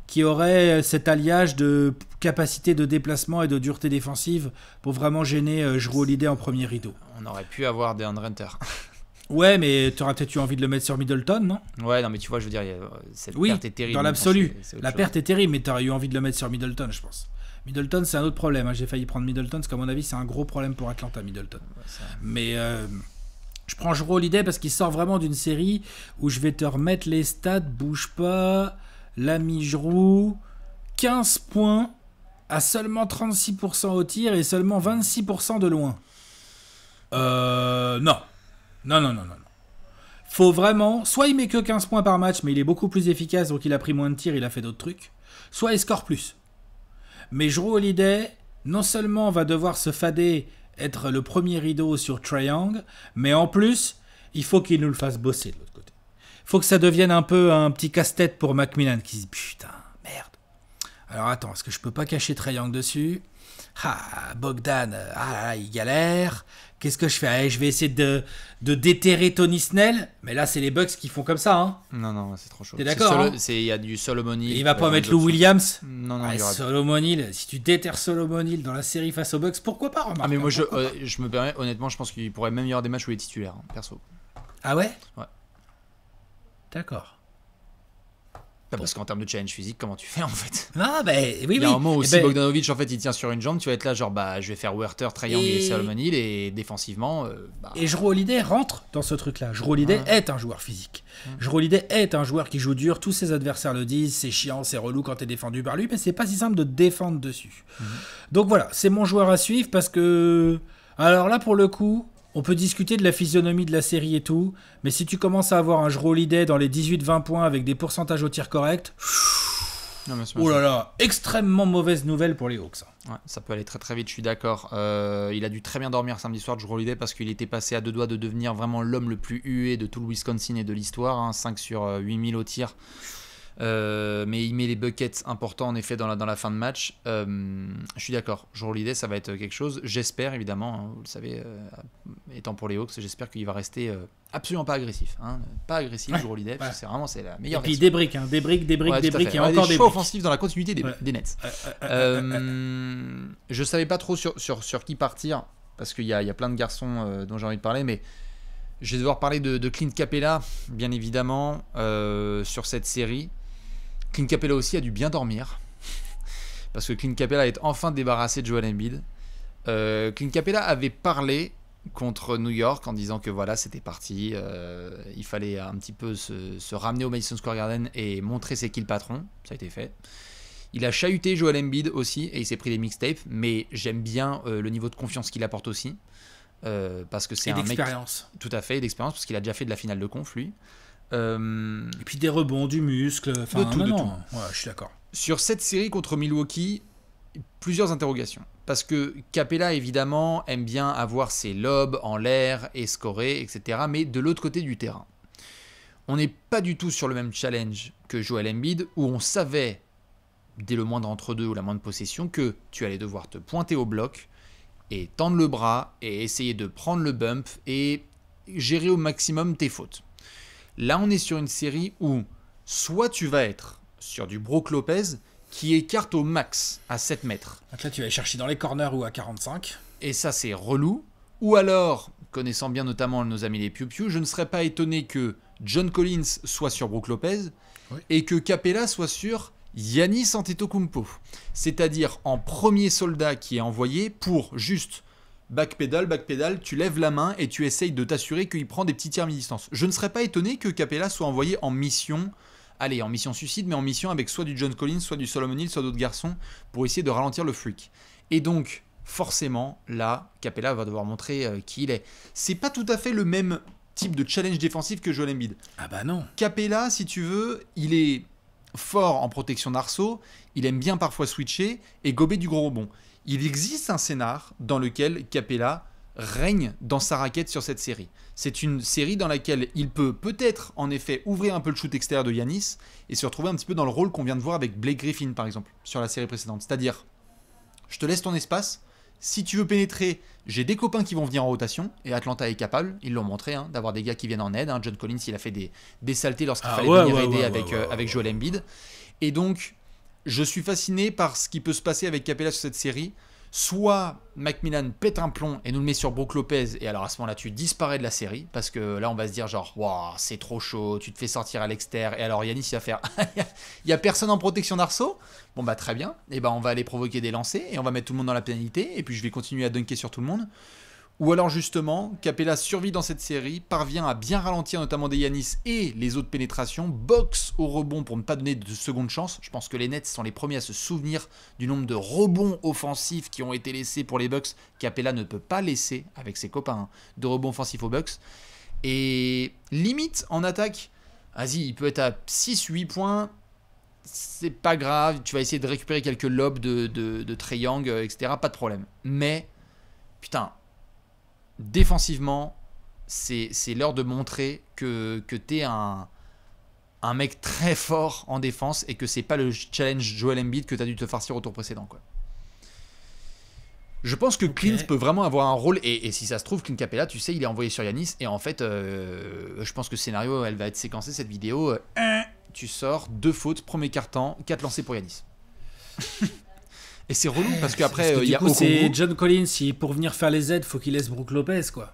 B: qui aurait cet alliage de capacité de déplacement et de dureté défensive pour vraiment gêner Jrue Holiday en premier rideau.
A: On aurait pu avoir DeAndre Hunter.
B: Ouais, mais tu aurais peut-être eu envie de le mettre sur Middleton, non?
A: Ouais, non, mais tu vois, je veux dire, cette perte est terrible.
B: Dans l'absolu. La perte est terrible, mais tu aurais eu envie de le mettre sur Middleton, je pense. Middleton, c'est un autre problème. Hein. J'ai failli prendre Middleton, parce qu'à mon avis, c'est un gros problème pour Atlanta, Middleton. Ouais, mais je prends Jrue Holiday parce qu'il sort vraiment d'une série où je vais te remettre les stats, bouge pas... L'ami Jrue, 15 points à seulement 36% au tir et seulement 26% de loin. Non. Faut vraiment... Soit il met que 15 points par match, mais il est beaucoup plus efficace, donc il a pris moins de tirs, il a fait d'autres trucs. Soit il score plus. Mais Jrue Holiday, non seulement va devoir se fader, être le premier rideau sur Trae Young, mais en plus, il faut qu'il nous le fasse bosser de l'autre côté. Faut que ça devienne un peu un petit casse-tête pour Macmillan qui se dit putain, merde. Alors attends, est-ce que je peux pas cacher Trae Young dessus? Bogdan, il galère. Qu'est-ce que je fais? Allez, je vais essayer de déterrer Tony Snell. Mais là, c'est les Bucks qui font comme ça. Hein.
A: Non, c'est trop chaud.
B: T'es d'accord?
A: Il y a du Solomon Hill.
B: Il va pas mettre Lou Williams?
A: Non,
B: Solomon Hill, si tu déterres Solomon Hill dans la série face aux Bucks, pourquoi pas? Remarque,
A: mais moi, je me permets, honnêtement, je pense qu'il pourrait même y avoir des matchs où il est titulaire, perso.
B: Ah ouais?
A: Ouais.
B: D'accord.
A: Parce qu'en termes de challenge physique, comment tu fais en fait?
B: Ah oui.
A: Il y a un moment où si Bogdanovic en fait il tient sur une jambe, tu vas être là genre je vais faire Werther, Trae Young et Solomon Hill et défensivement.
B: Et Jrue Holiday rentre dans ce truc-là. Jrue Holiday est un joueur physique. Jrue Holiday est un joueur qui joue dur. Tous ses adversaires le disent. C'est chiant, c'est relou quand t'es défendu par lui, mais c'est pas si simple de défendre dessus. Donc voilà, c'est mon joueur à suivre parce que alors là pour le coup. On peut discuter de la physionomie de la série et tout, mais si tu commences à avoir un Jrue Holiday dans les 18-20 points avec des pourcentages au tir correct, oh là là, extrêmement mauvaise nouvelle pour les Hawks.
A: Ouais, ça peut aller très très vite, je suis d'accord. Il a dû très bien dormir samedi soir, Jrue Holiday, parce qu'il était passé à deux doigts de devenir vraiment l'homme le plus hué de tout le Wisconsin et de l'histoire, hein, 5 sur 8000 au tir. Mais il met les buckets importants en effet dans la fin de match. Je suis d'accord, Jrue Holiday ça va être quelque chose, j'espère évidemment, hein, vous le savez, étant pour les Hawks, j'espère qu'il va rester absolument pas agressif, hein, pas agressif Jrue Holiday, parce que c'est la meilleure.
B: Et puis des briques, des briques et encore des
A: choix offensifs dans la continuité des Nets. Je savais pas trop sur qui partir, parce qu'il y a plein de garçons dont j'ai envie de parler, mais Je vais devoir parler de Clint Capella, bien évidemment, sur cette série. Clint Capella aussi a dû bien dormir, parce que Clint Capella est enfin débarrassé de Joel Embiid. Clint Capella avait parlé contre New York en disant que voilà, c'était parti, il fallait un petit peu se ramener au Madison Square Garden et montrer c'est qui le patron. Ça a été fait. Il a chahuté Joel Embiid aussi et il s'est pris des mixtapes, mais j'aime bien le niveau de confiance qu'il apporte aussi. Parce que c'est un mec, tout à fait, d'expérience, parce qu'il a déjà fait de la finale de conf, lui.
B: Et puis des rebonds, du muscle, enfin, de tout. Ouais, je suis d'accord.
A: Sur cette série contre Milwaukee, plusieurs interrogations. Parce que Capella, évidemment, aime bien avoir ses lobes en l'air et scorer, etc. Mais de l'autre côté du terrain, on n'est pas du tout sur le même challenge que Joel Embiid, où on savait, dès le moindre entre-deux ou la moindre possession, que tu allais devoir te pointer au bloc, et tendre le bras et essayer de prendre le bump et gérer au maximum tes fautes. Là, on est sur une série où soit tu vas être sur du Brook Lopez qui écarte au max à 7 mètres.
B: Donc là, tu vas aller chercher dans les corners ou à 45.
A: Et ça, c'est relou. Ou alors, connaissant bien notamment nos amis les Piu Piu, je ne serais pas étonné que John Collins soit sur Brook Lopez et que Capella soit sur Giannis Antetokounmpo, c'est-à-dire en premier soldat qui est envoyé pour juste backpedal, tu lèves la main et tu essayes de t'assurer qu'il prend des petits tirs à mi-distance. Je ne serais pas étonné que Capella soit envoyé en mission, en mission suicide, mais en mission avec soit du John Collins, soit du Solomon Hill, soit d'autres garçons, pour essayer de ralentir le freak. Et donc, forcément, là, Capella va devoir montrer qui il est. C'est pas tout à fait le même type de challenge défensif que Joel Embiid.
B: Ah bah non.
A: Capella, si tu veux, il est fort en protection d'arceau, il aime bien parfois switcher et gober du gros rebond. Il existe un scénar dans lequel Capella règne dans sa raquette sur cette série. C'est une série dans laquelle il peut peut-être en effet ouvrir un peu le shoot extérieur de Giannis et se retrouver un petit peu dans le rôle qu'on vient de voir avec Blake Griffin par exemple sur la série précédente. C'est-à-dire, je te laisse ton espace, si tu veux pénétrer, j'ai des copains qui vont venir en rotation, et Atlanta est capable, ils l'ont montré, d'avoir des gars qui viennent en aide. John Collins, il a fait des saletés lorsqu'il fallait venir aider avec Joel Embiid. Et donc, je suis fasciné par ce qui peut se passer avec Capella sur cette série. Soit Macmillan pète un plomb et nous le met sur Brook Lopez, et alors à ce moment-là, tu disparais de la série, parce que là, on va se dire genre, waouh, c'est trop chaud, tu te fais sortir à l'extérieur, et alors Giannis, il va faire, il n'y a personne en protection d'arceau. Bon bah très bien, et on va aller provoquer des lancers, et on va mettre tout le monde dans la pénalité, et puis je vais continuer à dunker sur tout le monde. Ou alors justement, Capella survit dans cette série, parvient à bien ralentir notamment des Giannis et les autres pénétrations, boxe au rebond pour ne pas donner de seconde chance. Je pense que les Nets sont les premiers à se souvenir du nombre de rebonds offensifs qui ont été laissés pour les Bucks. Capella ne peut pas laisser, avec ses copains, de rebonds offensifs aux Bucks. Et limite, en attaque, vas-y, il peut être à 6-8 points, c'est pas grave, tu vas essayer de récupérer quelques lobes de Trae Young, etc., pas de problème. Mais, putain, défensivement, c'est l'heure de montrer que t'es un mec très fort en défense et que c'est pas le challenge Joel Embiid que t'as dû te farcir au tour précédent, quoi. Je pense que Clint peut vraiment avoir un rôle, et si ça se trouve, Clint Capella, tu sais, il est envoyé sur Giannis, et en fait, je pense que le scénario, elle va être séquencée, cette vidéo. Tu sors, 2 fautes, premier quart-temps, 4 lancés pour Giannis. Et c'est relou parce qu'après, il y a Okongwu.
B: C'est John Collins, pour venir faire les aides, faut qu'il laisse Brook Lopez, quoi.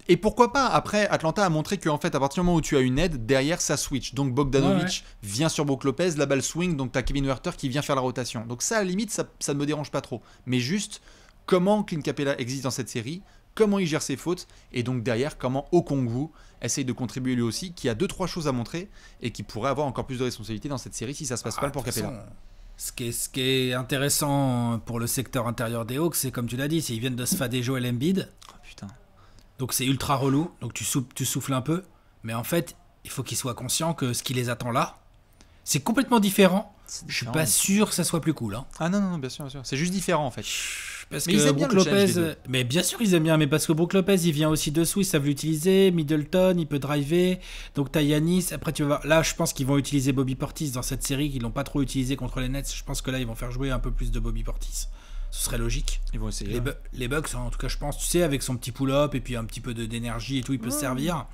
A: Et pourquoi pas? Après, Atlanta a montré qu'en fait, à partir du moment où tu as une aide, derrière, ça switch. Donc Bogdanovic vient sur Brook Lopez, la balle swing, donc tu as Kevin Huerter qui vient faire la rotation. Donc ça, à la limite, ça ne me dérange pas trop. Mais juste, comment Clint Capella existe dans cette série, comment il gère ses fautes, et donc derrière, comment Okongwu essaye de contribuer lui aussi, qui a 2-3 choses à montrer, et qui pourrait avoir encore plus de responsabilités dans cette série si ça se passe mal pour Capella.
B: Ce qui est intéressant pour le secteur intérieur des Hawks, c'est comme tu l'as dit, c'est qu'ils viennent de se fader Joel Embiid.
A: Oh putain.
B: Donc c'est ultra relou, donc tu souffles un peu. Mais en fait, il faut qu'ils soient conscients que ce qui les attend là, c'est complètement différent. Je suis pas sûr que ça soit plus cool.
A: Ah non, bien sûr. C'est juste différent en fait.
B: Parce que Brook Lopez, mais bien sûr ils aiment bien, mais parce que Brook Lopez il vient aussi dessous, ils savent l'utiliser. Middleton, il peut driver. Donc t'as Giannis. Après tu vas voir, là je pense qu'ils vont utiliser Bobby Portis dans cette série, qu'ils l'ont pas trop utilisé contre les Nets. Je pense que là ils vont faire jouer un peu plus de Bobby Portis. Ce serait logique.
A: Ils vont essayer.
B: Les Bucks, en tout cas je pense, tu sais, avec son petit pull-up et puis un petit peu d'énergie et tout, il peut se servir.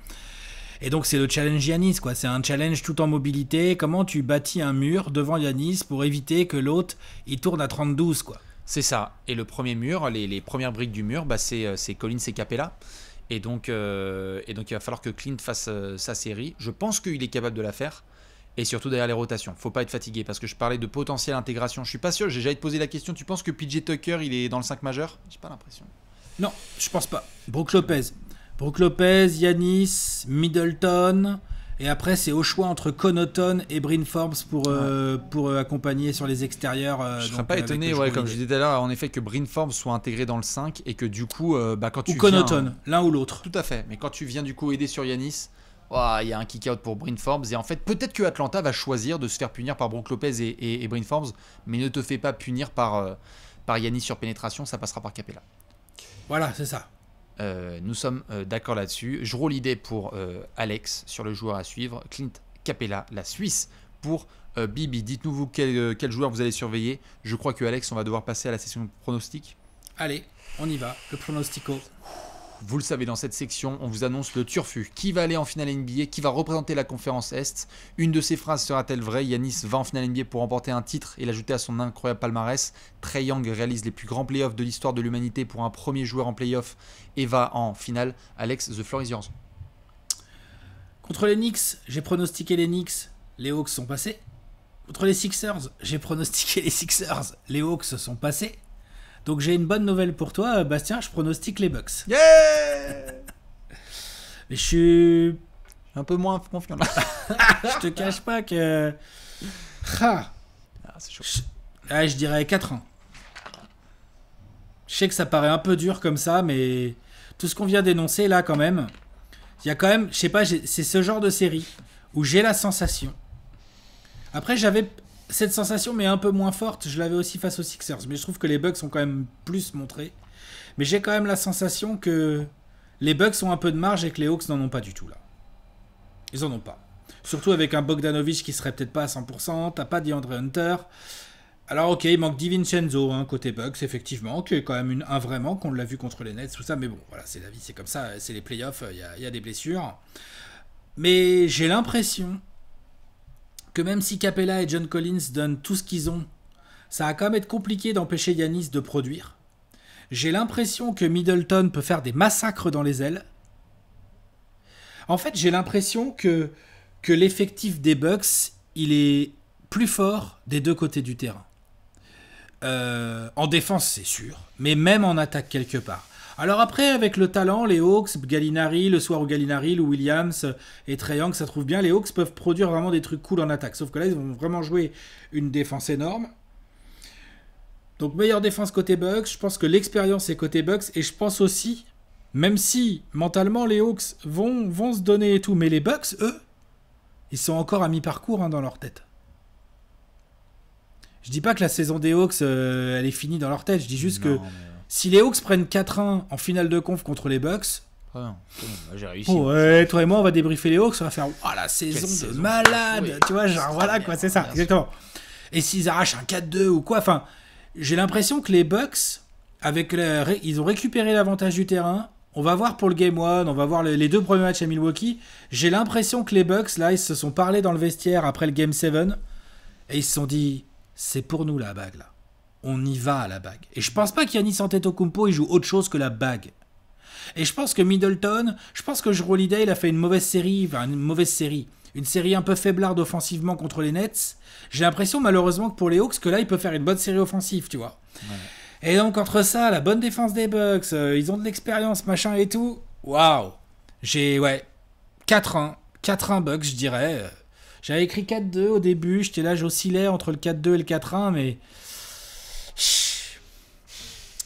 B: Et donc c'est le challenge Giannis, quoi. C'est un challenge tout en mobilité. Comment tu bâtis un mur devant Giannis pour éviter que l'autre il tourne à 32, quoi.
A: C'est ça. Et le premier mur, les premières briques du mur, c'est Collins et Capella. Et donc il va falloir que Clint fasse sa série. Je pense qu'il est capable de la faire. Et surtout derrière les rotations. Faut pas être fatigué parce que je parlais de potentielle intégration. Je suis pas sûr, j'ai déjà posé la question. Tu penses que PJ Tucker, il est dans le 5 majeur? J'ai pas l'impression.
B: Non, je pense pas. Brook Lopez, Yanis, Middleton. Et après, c'est au choix entre Connaughton et Bryn Forbes pour accompagner sur les extérieurs.
A: Je serais pas étonné, comme je disais tout à l'heure, en effet, que Bryn Forbes soit intégré dans le 5 et que du coup, quand tu
B: ou Connaughton, l'un ou l'autre.
A: Tout à fait. Mais quand tu viens du coup aider sur Yanis, il y a un kick-out pour Bryn Forbes. Et en fait, peut-être que Atlanta va choisir de se faire punir par Brook Lopez et Bryn Forbes, mais ne te fais pas punir par Yanis sur pénétration, ça passera par Capella.
B: Voilà, c'est ça.
A: Nous sommes d'accord là-dessus. Je roule l'idée pour Alex sur le joueur à suivre. Clint Capella, la Suisse pour Bibi. Dites-nous quel joueur vous allez surveiller. Je crois que Alex, on va devoir passer à la session pronostic.
B: Allez, on y va. Le pronostico.
A: Vous le savez, dans cette section, on vous annonce le turfu. Qui va aller en finale NBA? Qui va représenter la conférence Est? Une de ces phrases sera-t-elle vraie? Yanis va en finale NBA pour remporter un titre et l'ajouter à son incroyable palmarès. Trae Young réalise les plus grands playoffs de l'histoire de l'humanité pour un premier joueur en playoff et va en finale. Alex, the floor is yours.
B: Contre les Knicks, j'ai pronostiqué les Knicks. Les Hawks sont passés. Contre les Sixers, j'ai pronostiqué les Sixers. Les Hawks sont passés. Donc j'ai une bonne nouvelle pour toi, Bastien, je pronostique les Bucks.
A: Yeah.
B: Mais je suis
A: un peu moins confiant là.
B: Je te cache pas que...
A: c'est chaud.
B: Je dirais 4-1. Je sais que ça paraît un peu dur comme ça, mais tout ce qu'on vient d'énoncer là quand même, il y a quand même, je sais pas, c'est ce genre de série où j'ai la sensation. Après j'avais... Cette sensation, mais un peu moins forte, je l'avais aussi face aux Sixers. Mais je trouve que les Bucks ont quand même plus montré. Mais j'ai quand même la sensation que les Bucks ont un peu de marge et que les Hawks n'en ont pas du tout là. Ils en ont pas. Surtout avec un Bogdanovic qui serait peut-être pas à 100%, t'as pas DeAndre Hunter. Alors ok, il manque DiVincenzo côté Bucks, effectivement, qui est quand même un vrai manque, on l'a vu contre les Nets, tout ça. Mais bon, voilà, c'est la vie, c'est comme ça, c'est les playoffs, il y a des blessures. Mais j'ai l'impression que même si Capella et John Collins donnent tout ce qu'ils ont, ça va quand même être compliqué d'empêcher Yanis de produire. J'ai l'impression que Middleton peut faire des massacres dans les ailes. En fait, j'ai l'impression que l'effectif des Bucks, il est plus fort des deux côtés du terrain. En défense, c'est sûr, mais même en attaque quelque part. Alors après, avec le talent, les Hawks, Gallinari, le soir où Gallinari, Lou Williams et Trae Young, ça trouve bien, les Hawks peuvent produire vraiment des trucs cool en attaque. Sauf que là, ils vont vraiment jouer une défense énorme. Donc meilleure défense côté Bucks, je pense que l'expérience est côté Bucks, et je pense aussi, même si mentalement les Hawks vont se donner et tout, mais les Bucks, eux, ils sont encore à mi-parcours dans leur tête. Je dis pas que la saison des Hawks, elle est finie dans leur tête, je dis juste que si les Hawks prennent 4-1 en finale de conf contre les Bucks,
A: j'ai réussi.
B: Ouais, toi et moi, on va débriefer les Hawks, on va faire la saison de malade, oui, tu vois, genre voilà quoi, c'est ça, exactement. Et s'ils arrachent un 4-2 ou quoi, enfin, j'ai l'impression que les Bucks, ils ont récupéré l'avantage du terrain. On va voir pour le Game 1, on va voir les deux premiers matchs à Milwaukee. J'ai l'impression que les Bucks, là, ils se sont parlé dans le vestiaire après le Game 7 et ils se sont dit, c'est pour nous la bague là. On y va à la bague. Et je pense pas qu'Giannis Antetokounmpo il joue autre chose que la bague. Et je pense que Middleton, je pense que Jrue Holiday il a fait une mauvaise série, une série un peu faiblarde offensivement contre les Nets. J'ai l'impression malheureusement que pour les Hawks que là il peut faire une bonne série offensive, tu vois. Ouais. Et donc entre ça, la bonne défense des Bucks, ils ont de l'expérience, machin et tout. Waouh. J'ai 4-1 Bucks, je dirais. J'avais écrit 4-2 au début, j'étais là, j'oscillais entre le 4-2 et le 4-1, mais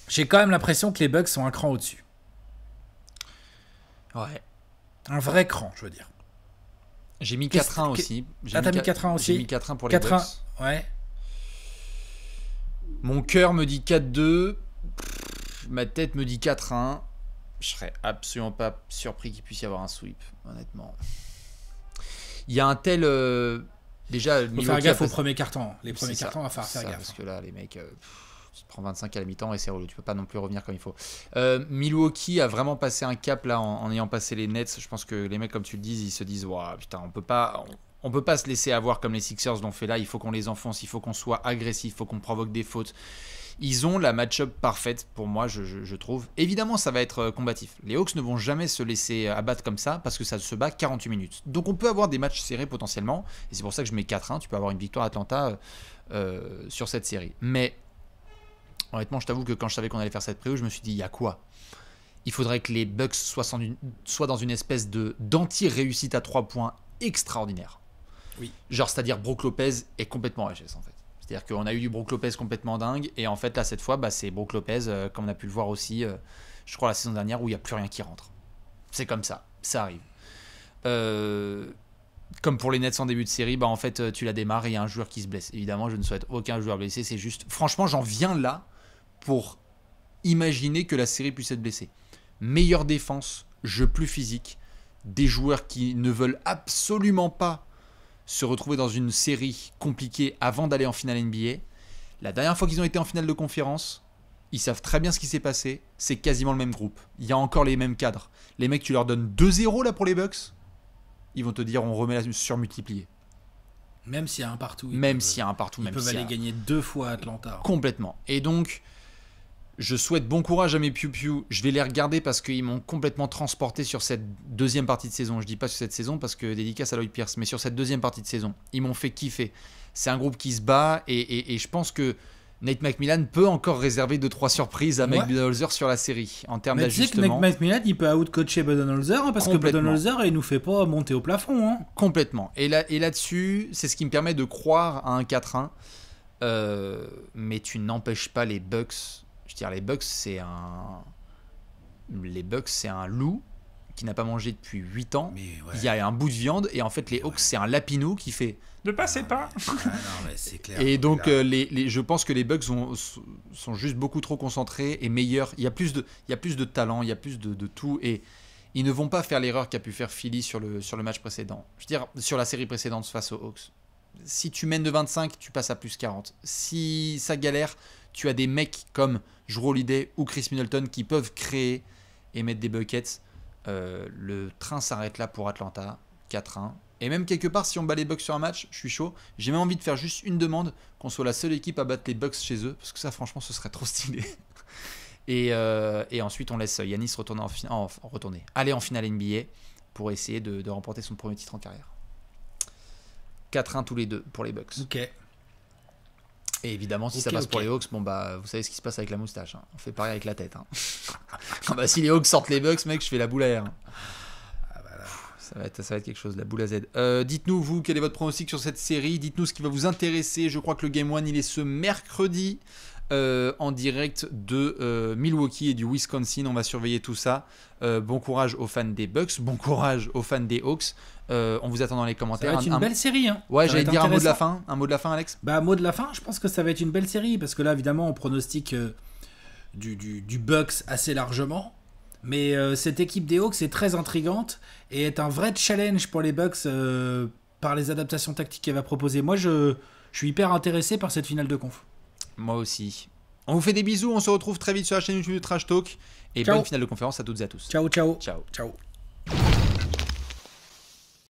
B: j'ai quand même l'impression que les Bucks sont un cran au-dessus.
A: Ouais.
B: Un vrai cran, je veux dire.
A: J'ai mis 4-1 aussi.
B: T'as mis 4-1 aussi.
A: J'ai mis 4-1 pour les Bucks.
B: 4-1, ouais.
A: Mon cœur me dit 4-2. Ma tête me dit 4-1. Je serais absolument pas surpris qu'il puisse y avoir un sweep, honnêtement. Il y a un tel... déjà,
B: faut faire gaffe au premier carton. Les premiers cartons, on va faire gaffe.
A: Parce que là, les mecs... tu te prends 25 à la mi-temps et c'est relou. Tu peux pas non plus revenir comme il faut. Milwaukee a vraiment passé un cap là en ayant passé les Nets. Je pense que les mecs, comme tu le dis, ils se disent waouh, putain, on peut pas se laisser avoir comme les Sixers l'ont fait là. Il faut qu'on les enfonce, il faut qu'on soit agressif, il faut qu'on provoque des fautes. Ils ont la match-up parfaite pour moi, je trouve. Évidemment, ça va être combatif. Les Hawks ne vont jamais se laisser abattre comme ça parce que ça se bat 48 minutes. Donc on peut avoir des matchs serrés potentiellement. Et c'est pour ça que je mets 4-1. Tu peux avoir une victoire Atlanta sur cette série. Mais honnêtement, je t'avoue que quand je savais qu'on allait faire cette preview, je me suis dit, il y a quoi? Il faudrait que les Bucks soient dans une espèce d'anti-réussite à 3 points extraordinaire.
B: Oui.
A: Genre, c'est-à-dire Brook Lopez est complètement HS en fait. C'est-à-dire qu'on a eu du Brook Lopez complètement dingue, et en fait là cette fois c'est Brook Lopez, comme on a pu le voir aussi, je crois la saison dernière, où il n'y a plus rien qui rentre. C'est comme ça arrive. Comme pour les Nets en début de série, en fait tu la démarres et il y a un joueur qui se blesse. Évidemment je ne souhaite aucun joueur blessé, c'est juste, franchement j'en viens là pour imaginer que la série puisse être blessée. Meilleure défense, jeu plus physique, des joueurs qui ne veulent absolument pas se retrouver dans une série compliquée avant d'aller en finale NBA. La dernière fois qu'ils ont été en finale de conférence, ils savent très bien ce qui s'est passé. C'est quasiment le même groupe. Il y a encore les mêmes cadres. Les mecs, tu leur donnes 2-0 là pour les Bucks, ils vont te dire on remet la surmultipliée.
B: Même s'il y a un partout.
A: Ils
B: peuvent aller gagner 2 fois à Atlanta.
A: Complètement. Et donc, je souhaite bon courage à mes piou-piou. Je vais les regarder parce qu'ils m'ont complètement transporté sur cette deuxième partie de saison. Je dis pas sur cette saison parce que dédicace à Lloyd Pierce, mais sur cette deuxième partie de saison. Ils m'ont fait kiffer. C'est un groupe qui se bat et je pense que Nate McMillan peut encore réserver 2-3 surprises à Mike Budenholzer sur la série en termes d'ajustement.
B: Tu sais que Nate McMillan, il peut out-coacher Budenholzer parce que Budenholzer, il nous fait pas monter au plafond. Hein.
A: Complètement. Et là-dessus, c'est ce qui me permet de croire à un 4-1. Mais tu n'empêches pas les Bucks. Je veux dire, les Bucks, c'est un loup qui n'a pas mangé depuis 8 ans. Il y a un bout de viande et en fait, les Hawks, c'est un lapinou qui fait ne passez pas.
B: C'est clair.
A: Et donc, je pense que les Bucks sont juste beaucoup trop concentrés et meilleurs. Il y a plus de talent, il y a plus de tout. Et ils ne vont pas faire l'erreur qu'a pu faire Philly sur le match précédent. Je veux dire, sur la série précédente face aux Hawks. Si tu mènes de 25, tu passes à plus 40. Si ça galère, tu as des mecs comme Jrue Holiday ou Chris Middleton qui peuvent créer et mettre des buckets. Le train s'arrête là pour Atlanta, 4-1. Et même quelque part, si on bat les Bucks sur un match, je suis chaud. J'ai même envie de faire juste une demande, qu'on soit la seule équipe à battre les Bucks chez eux, parce que ça, franchement, ce serait trop stylé. Et ensuite, on laisse Giannis aller en finale NBA pour essayer de remporter son premier titre en carrière. 4-1 tous les deux pour les Bucks.
B: Ok.
A: Et évidemment, si ça passe pour les Hawks, vous savez ce qui se passe avec la moustache. Hein. On fait pareil avec la tête. Hein. Si les Hawks sortent les Bucks, mec, je fais la boule à air. Hein. Ça va être quelque chose, la boule à Z. Dites-nous, vous, quel est votre pronostic sur cette série? Dites-nous ce qui va vous intéresser. Je crois que le Game 1, il est ce mercredi en direct de Milwaukee et du Wisconsin. On va surveiller tout ça. Bon courage aux fans des Bucks. Bon courage aux fans des Hawks. On vous attend dans les commentaires.
B: Ça va être une belle série. Hein.
A: Ouais, j'allais dire un mot de la fin. Un mot de la fin, Alex?
B: Mot de la fin, je pense que ça va être une belle série. Parce que là, évidemment, on pronostique du Bucks assez largement. Mais cette équipe des Hawks est très intrigante et est un vrai challenge pour les Bucks par les adaptations tactiques qu'elle va proposer. Moi, je suis hyper intéressé par cette finale de conf.
A: Moi aussi. On vous fait des bisous. On se retrouve très vite sur la chaîne YouTube de Trash Talk. Et bonne finale de conférence à toutes et à tous.
B: Ciao, ciao.
A: Ciao.
B: Ciao.